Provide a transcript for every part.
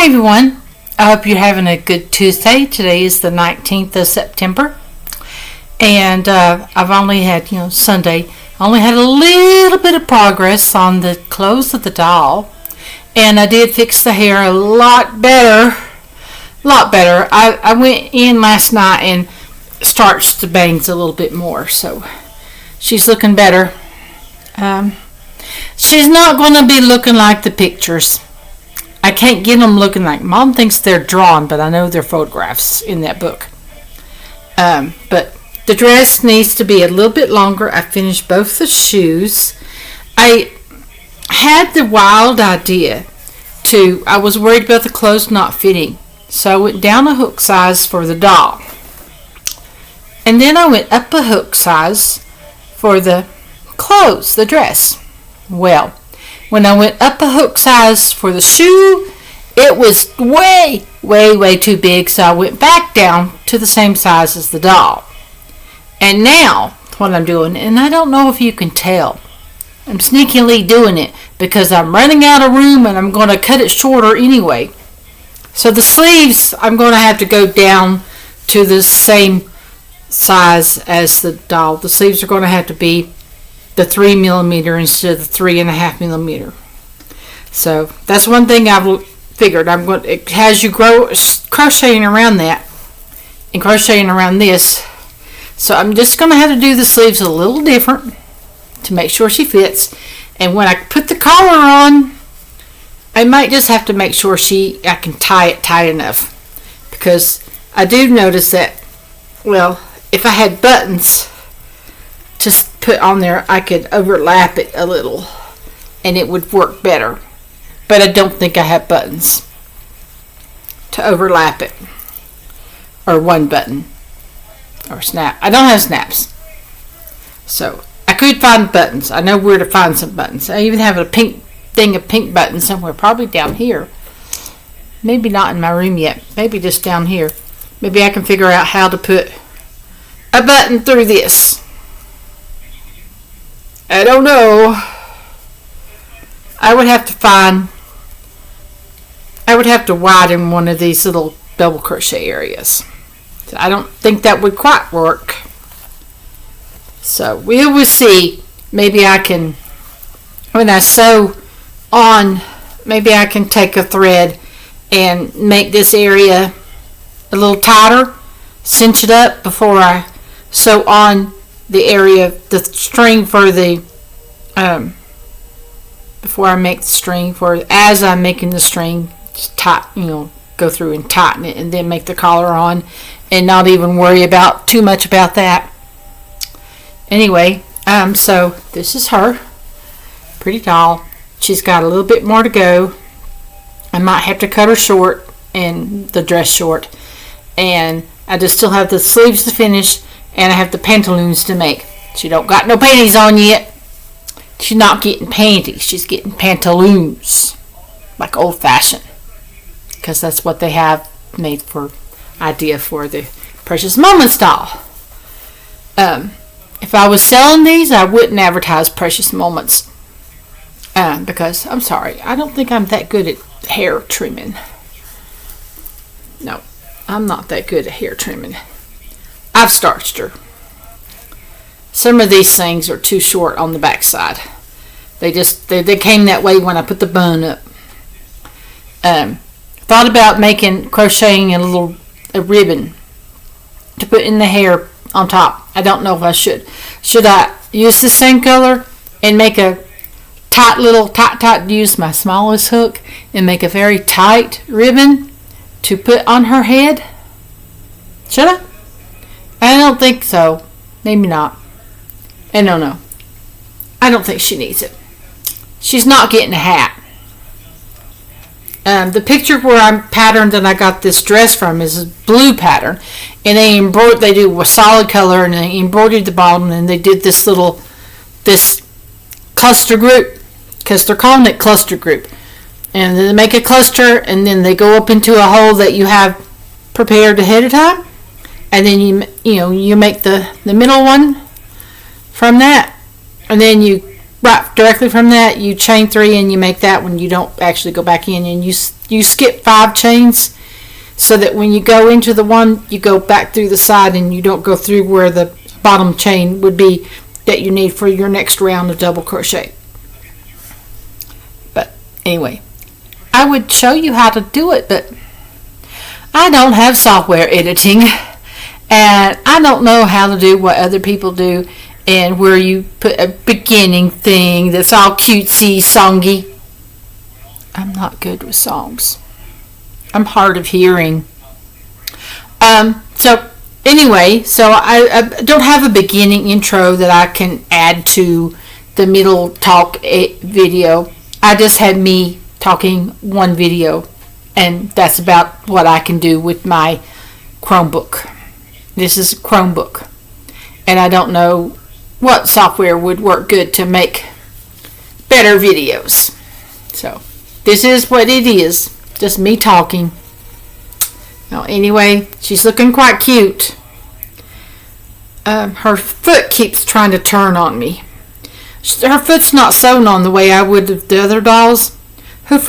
Hi everyone, I hope you're having a good Tuesday. Today is the 19th of September, and I've only had, Sunday, I only had a little bit of progress on the clothes of the doll, and I did fix the hair a lot better. I went in last night and starched the bangs a little bit more, so she's looking better. She's not going to be looking like the pictures. I can't get them looking like, Mom thinks they're drawn, but I know they're photographs in that book. But the dress needs to be a little bit longer. I finished both the shoes. I had the wild idea I was worried about the clothes not fitting. So I went down a hook size for the doll. And then I went up a hook size for the clothes, the dress. Well, when I went up a hook size for the shoe, it was way too big, so I went back down to the same size as the doll. And now, what I'm doing, and I don't know if you can tell, I'm sneakily doing it because I'm running out of room and I'm going to cut it shorter anyway. So the sleeves, I'm going to have to go down to the same size as the doll. The sleeves are going to have to be the 3mm instead of the 3.5mm. So that's one thing I've figured. As you grow crocheting around that and crocheting around this, so I'm just going to have to do the sleeves a little different to make sure she fits. And when I put the collar on, I might just have to make sure I can tie it tight enough, because I do notice that, well, if I had buttons to put on there, I could overlap it a little and it would work better. But I don't think I have buttons to overlap it, or one button, or snap. I don't have snaps, so I could find buttons. I know where to find some buttons. I even have a pink button somewhere, probably down here. Maybe not in my room yet. Maybe just down here. Maybe I can figure out how to put a button through this. I don't know. I would have to widen one of these little double crochet areas. I don't think that would quite work. So we will see. Maybe I can, when I sew on, maybe I can take a thread and make this area a little tighter, cinch it up before I sew on the area, the string for the, before I make the string as I'm making the string, just go through and tighten it and then make the collar on and not even worry too much about that. Anyway, so this is her pretty doll. She's got a little bit more to go. I might have to cut her short and the dress short, and I just still have the sleeves to finish, and I have the pantaloons to make. She don't got no panties on yet. She's not getting panties. She's getting pantaloons, like old fashioned, because that's what they have made for idea for the Precious Moments doll. If I was selling these, I wouldn't advertise Precious Moments, because I'm sorry, I don't think I'm that good at hair trimming. No, I'm not that good at hair trimming. I've starched her. Some of these things are too short on the back side. They came that way when I put the bun up. Thought about crocheting a ribbon to put in the hair on top. I don't know if I should. Should I use the same color and make a tight, use my smallest hook and make a very tight ribbon to put on her head? Should I? I don't think so. Maybe not. I don't know. I don't think she needs it. She's not getting a hat. The picture where I'm patterned and I got this dress from is a blue pattern, and they do a solid color, and they embroidered the bottom, and they did this cluster group, because they're calling it cluster group, and they make a cluster, and then they go up into a hole that you have prepared ahead of time, and then you make the middle one from that, and then you right directly from that, you chain 3 and you make that one. You don't actually go back in, and you skip 5 chains, so that when you go into the one, you go back through the side and you don't go through where the bottom chain would be that you need for your next round of double crochet. But anyway, I would show you how to do it, but I don't have software editing, and I don't know how to do what other people do, and where you put a beginning thing that's all cutesy, songy. I'm not good with songs. I'm hard of hearing. So anyway, so I don't have a beginning intro that I can add to the middle talk video. I just had me talking one video, and that's about what I can do with my Chromebook. This is a Chromebook, and I don't know what software would work good to make better videos. So this is what it is, just me talking. Now anyway, she's looking quite cute. Her foot keeps trying to turn on me. Her foot's not sewn on the way I would with the other dolls. Their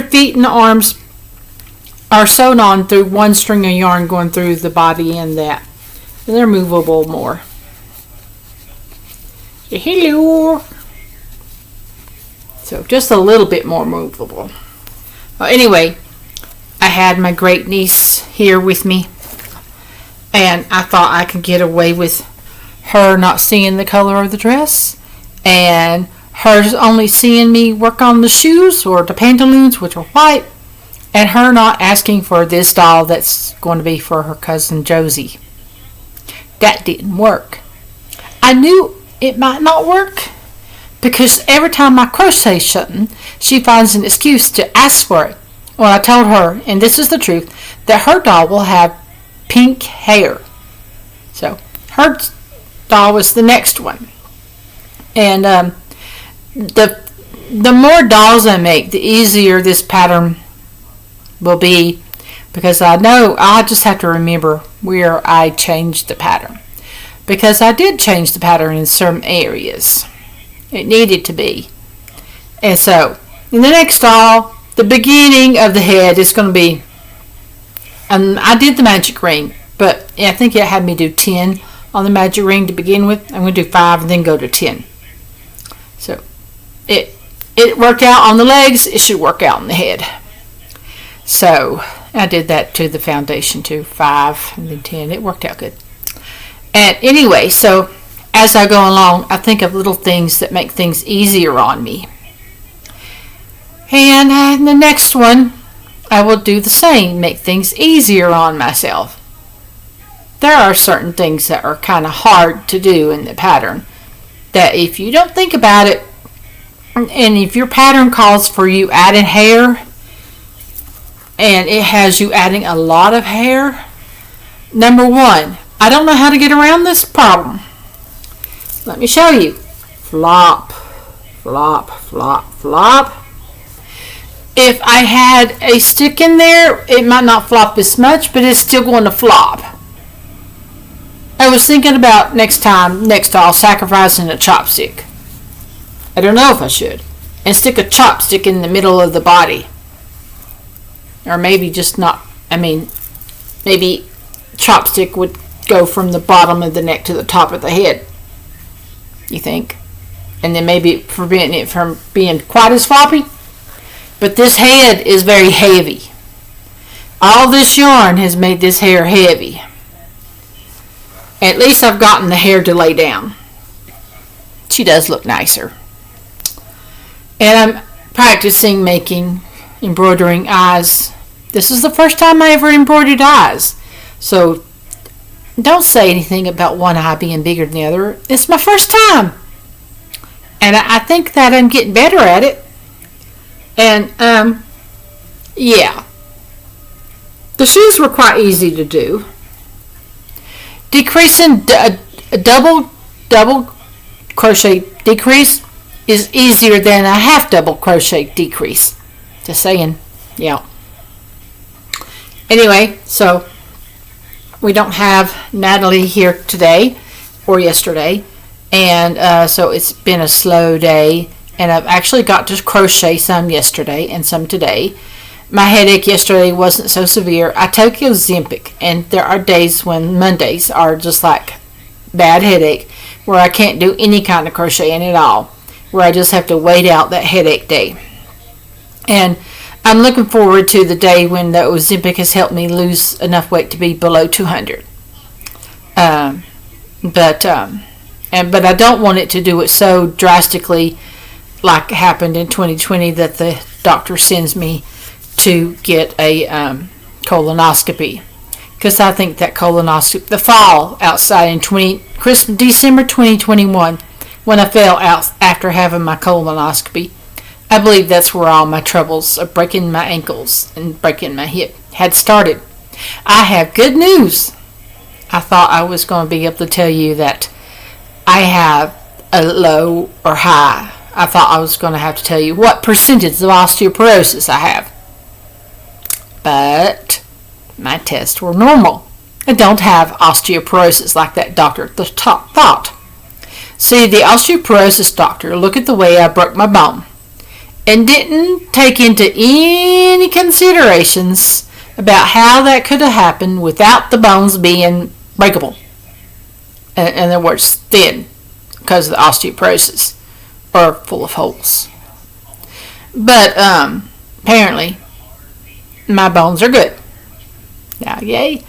feet and arms are sewn on through one string of yarn going through the body and that. And they're movable more. Hello. So just a little bit more movable. Well, anyway, I had my great niece here with me, and I thought I could get away with her not seeing the color of the dress, and her only seeing me work on the shoes or the pantaloons, which are white, and her not asking for this doll that's going to be for her cousin Josie. That didn't work. I knew it might not work, because every time I crochet something, she finds an excuse to ask for it. Well, I told her, and this is the truth, that her doll will have pink hair. So her doll was the next one. And the more dolls I make, the easier this pattern will be, because I know I'll just have to remember where I changed the pattern. Because I did change the pattern in some areas. It needed to be. And so, in the next doll, the beginning of the head is going to be, I did the magic ring, but I think it had me do 10 on the magic ring to begin with. I'm going to do 5 and then go to 10. So, it worked out on the legs, it should work out on the head. So, I did that to the foundation too, 5 and then 10. It worked out good. And anyway, so as I go along, I think of little things that make things easier on me. And in the next one, I will do the same, make things easier on myself. There are certain things that are kind of hard to do in the pattern, that if you don't think about it, and if your pattern calls for you adding hair, and it has you adding a lot of hair, number one, I don't know how to get around this problem. Let me show you. Flop, flop, flop, flop. If I had a stick in there, it might not flop as much, but it's still going to flop. I was thinking about next doll, sacrificing a chopstick. I don't know if I should. And stick a chopstick in the middle of the body. Or maybe just not, maybe chopstick would go from the bottom of the neck to the top of the head. You think? And then maybe preventing it from being quite as floppy. But this head is very heavy. All this yarn has made this hair heavy. At least I've gotten the hair to lay down. She does look nicer. And I'm practicing embroidering eyes. This is the first time I ever embroidered eyes. So don't say anything about one eye being bigger than the other. It's my first time. And I think that I'm getting better at it. And, yeah. The shoes were quite easy to do. Decreasing a double crochet decrease is easier than a half double crochet decrease. Just saying. Yeah. Anyway, so we don't have Natalie here today or yesterday. And so it's been a slow day. And I've actually got to crochet some yesterday and some today. My headache yesterday wasn't so severe. I took Ozempic, and there are days when Mondays are just like bad headache, where I can't do any kind of crocheting at all, where I just have to wait out that headache day. And I'm looking forward to the day when the Ozempic has helped me lose enough weight to be below 200. But I don't want it to do it so drastically like happened in 2020 that the doctor sends me to get a colonoscopy, because I think that colonoscopy, the fall outside in December 2021, when I fell out after having my colonoscopy, I believe that's where all my troubles of breaking my ankles and breaking my hip had started. I have good news. I thought I was going to be able to tell you that I have a low or high. I thought I was going to have to tell you what percentage of osteoporosis I have. But my tests were normal. I don't have osteoporosis like that doctor at the top thought. See, the osteoporosis doctor looked at the way I broke my bone and didn't take into any considerations about how that could have happened without the bones being breakable. In other words, thin because of the osteoporosis, or full of holes. But apparently my bones are good. Now, yay.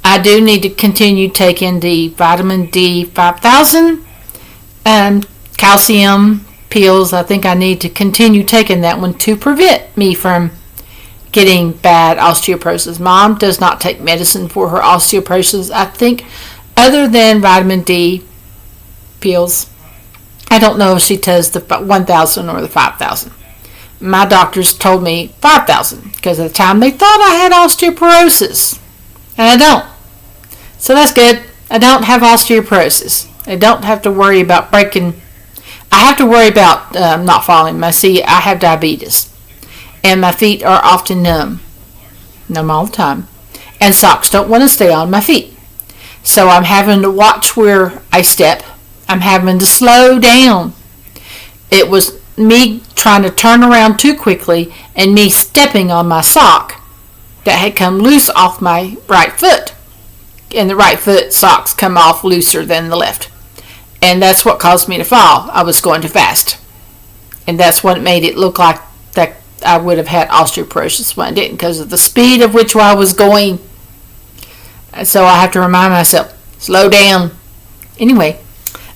I do need to continue taking the vitamin D 5000 and calcium pills. I think I need to continue taking that one to prevent me from getting bad osteoporosis. Mom does not take medicine for her osteoporosis, I think, other than vitamin D pills. I don't know if she does the 1,000 or the 5,000. My doctors told me 5,000 because at the time they thought I had osteoporosis, and I don't. So that's good. I don't have osteoporosis. I don't have to worry about breaking. I have to worry about not falling. See, I have diabetes, and my feet are often numb all the time, and socks don't want to stay on my feet. So I'm having to watch where I step. I'm having to slow down. It was me trying to turn around too quickly and me stepping on my sock that had come loose off my right foot. And the right foot socks come off looser than the left. And that's what caused me to fall. I was going too fast. And that's what made it look like that I would have had osteoporosis when I didn't, because of the speed of which I was going. So I have to remind myself, slow down. Anyway,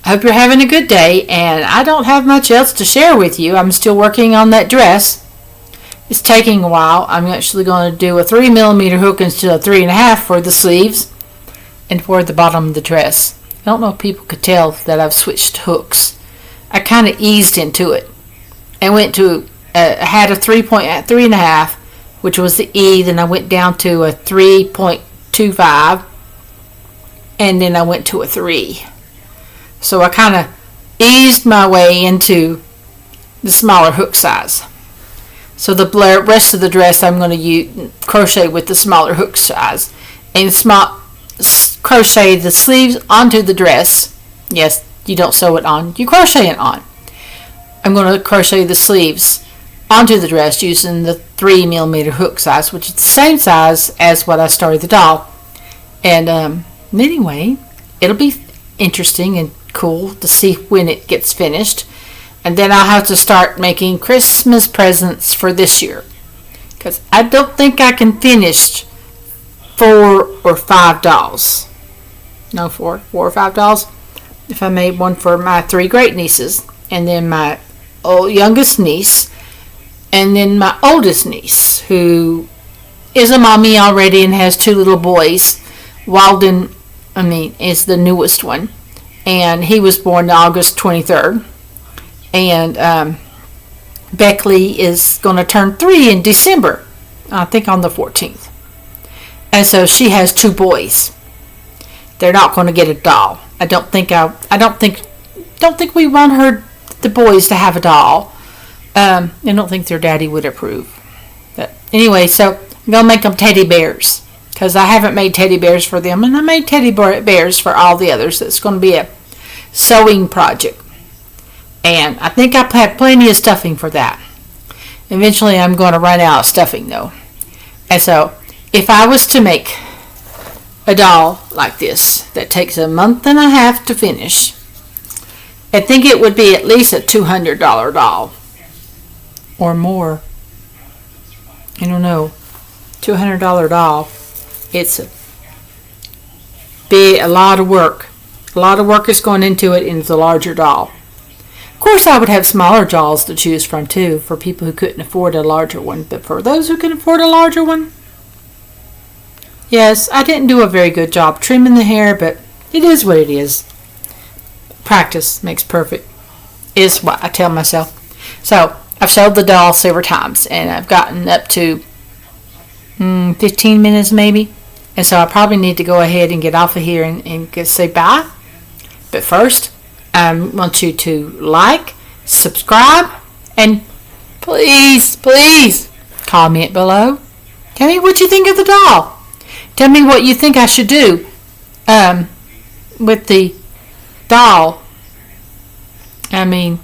I hope you're having a good day, and I don't have much else to share with you. I'm still working on that dress. It's taking a while. I'm actually going to do a 3mm hook instead of 3.5 for the sleeves and for the bottom of the dress. I don't know if people could tell that I've switched hooks. I kind of eased into it. I went to, I had a 3.5, which was the E, then I went down to a 3.25, and then I went to a 3. So I kind of eased my way into the smaller hook size. So the rest of the dress I'm going to crochet with the smaller hook size. And crochet the sleeves onto the dress. Yes, you don't sew it on, you crochet it on. I'm going to crochet the sleeves onto the dress using the 3mm hook size, which is the same size as what I started the doll. And anyway, it'll be interesting and cool to see when it gets finished, and then I'll have to start making Christmas presents for this year, because I don't think I can finish 4 or 5 dolls. No, 4 or 5 dolls. If I made one for my 3 great nieces, and then my youngest niece, and then my oldest niece, who is a mommy already and has 2 little boys. Walden, is the newest one, and he was born August 23rd. And Beckley is going to turn 3 in December, I think on the 14th. And so she has 2 boys. They're not going to get a doll. I don't think we want the boys to have a doll. I don't think their daddy would approve. But anyway, so I'm going to make them teddy bears, because I haven't made teddy bears for them, and I made teddy bears for all the others. It's going to be a sewing project. And I think I have plenty of stuffing for that. Eventually I'm going to run out of stuffing though. And so if I was to make a doll like this that takes a month and a half to finish, I think it would be at least a $200 doll or more. I don't know. $200 doll. It's a lot of work. A lot of work is going into it, and it's a larger doll. Of course, I would have smaller dolls to choose from too for people who couldn't afford a larger one. But for those who can afford a larger one, yes, I didn't do a very good job trimming the hair, but it is what it is. Practice makes perfect, is what I tell myself. So I've sewed the doll several times, and I've gotten up to 15 minutes maybe. And so I probably need to go ahead and get off of here and say bye. But first, I want you to like, subscribe, and please comment below. Tell me what you think of the doll. Tell me what you think I should do with the doll. I mean,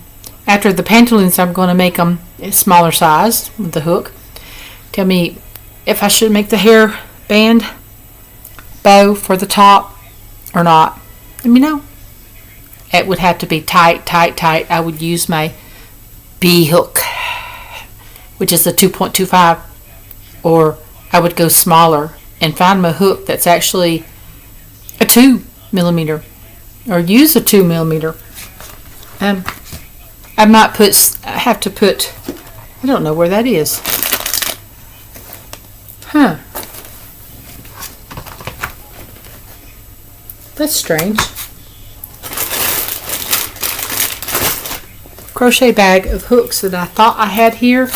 after the pantaloons, I'm going to make them a smaller size with the hook. Tell me if I should make the hair band bow for the top or not. Let me know. It would have to be tight. I would use my B hook, which is a 2.25, or I would go smaller and find my hook that's actually a 2mm, or use a 2mm. I have to put, I don't know where that is. That's strange. Crochet bag of hooks that I thought I had here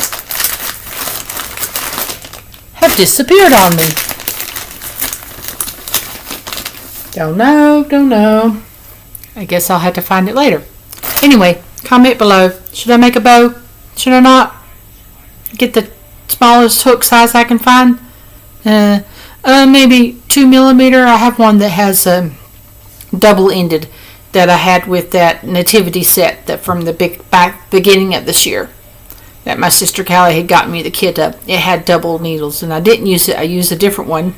have disappeared on me. Don't know. I guess I'll have to find it later. Anyway, comment below. Should I make a bow? Should I not? Get the smallest hook size I can find? Maybe 2mm. I have one that has double-ended that I had with that nativity set that from the beginning of this year that my sister Callie had gotten me the kit of. It had double needles, and I didn't use it. I used a different one,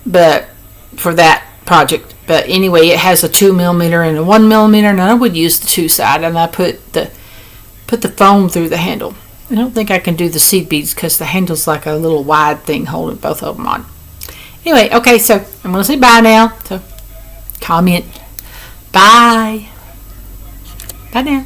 but for that project. But anyway, it has a 2mm and a 1mm, and I would use the 2-side, and I put the foam through the handle. I don't think I can do the seed beads because the handle's like a little wide thing holding both of them on. Anyway, okay, so I'm going to say bye now. So comment. Bye. Bye now.